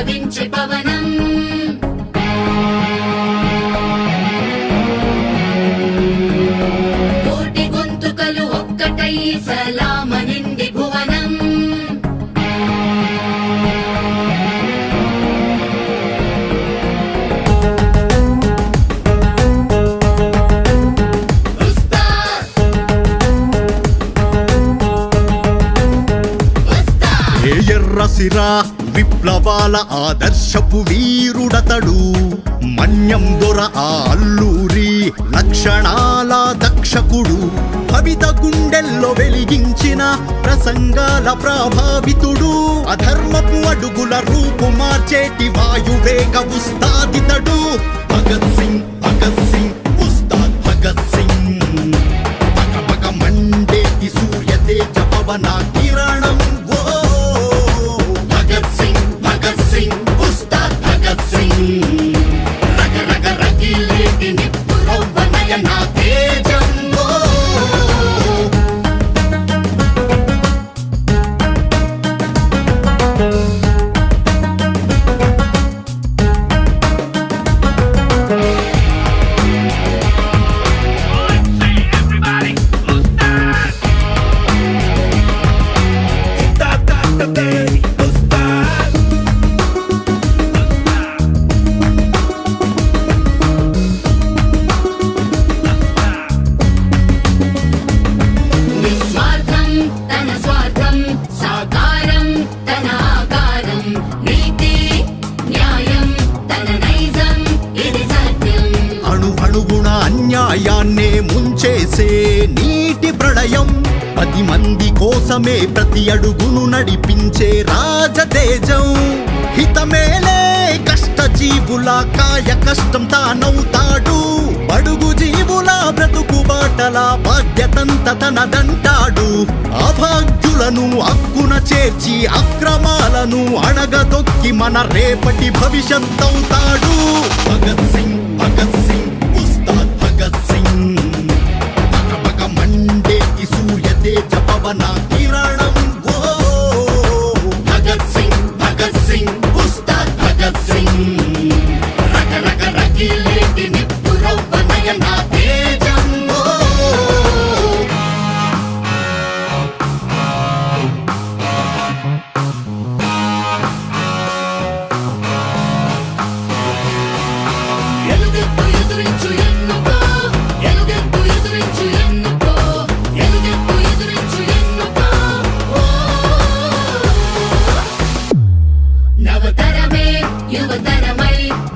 ఉద్భవించే పవనం కోటి గొంతుకలు ఒక్కటై సలామనింది భువనం ఎర్రసిరా విప్లవాల ఆదర్శపు వీరుడతడు మన్యం దొర ఆ అల్లూరి లక్షణాల దక్షకుడు భవిత గుండెల్లో వెలిగించిన ప్రసంగాల ప్రభావితుడు అధర్మపు అడుగుల రూపు మార్చేటి వాయువేగ ఉస్తాదితడు భగత్ సింగ్ ఉస్తాద్ భగత్ సింగ్ పగ మండేటి సూర్య తేజ పవన కిరణం అన్యాయాన్నే ముంచేసే నీటి ప్రళయం 10 మంది కోసమే ప్రతి అడుగును నడిపించే రాజతేజం హితమేలే కష్ట జీవుల కాయ కష్టం తానవుతాడు అడుగు జీవుల బ్రతుకు బాటల బాధ్యతంత తనదంటాడు అభాగ్యులను హక్కున చేర్చి అక్రమాలను అణగదొక్కి మన రేపటి భవిష్యత్తవుతాడు భగత్ సింగ్ ఉస్తాద్ భగత్ సింగ్ పగ మండేటి సూర్య తేజ పవన కిరణం భగత్ సింగ్ ఉస్తాద్ భగత్ సింగ్ రగిలేటి నిప్పురవ్వ నయన తేజం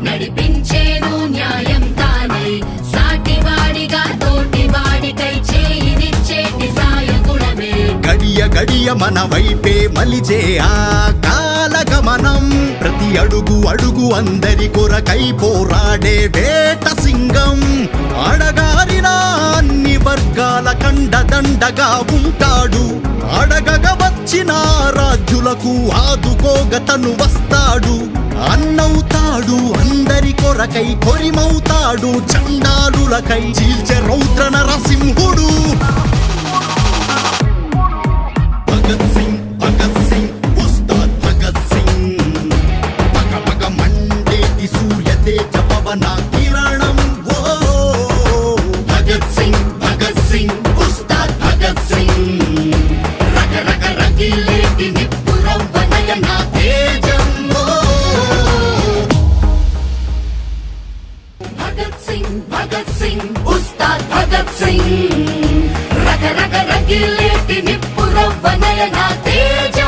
నడిపించేను న్యాయం తానై సాటివాడిగా తోటివాడికై చేయినిచ్చేటి సాయకుడమే గడియ మన వైపే మలిచే ఆ కాలగమనం ప్రతి అడుగు అందరి కొరకై పోరాడే వేట సింగం అడగారిన అన్ని వర్గాల కండదండగా ఉంటాడు అడగగ వచ్చిన రాజ్యులకు ఆదుకోగతను వస్తాడు అన్నవుతాడు అందరి కొరకై కొరిమవుతాడు చండాలులకై చీల్చే రౌద్ర నరసింహుడు భగత్ సింగ్ ఉస్తాద్ భగత్ సింగ్ పగ మండేటి సూర్య తేజ పవన కిరణం భగత్ సింగ్ ఉస్తాద్ భగత్ సింగ్ రగిలేటి నిప్పురవ్వ నయన తేజం భగత్ సింగ్ ఉస్తాద్ భగత్ సింగ్ రగిలేటి నిప్పురవ్వ నయన తేజం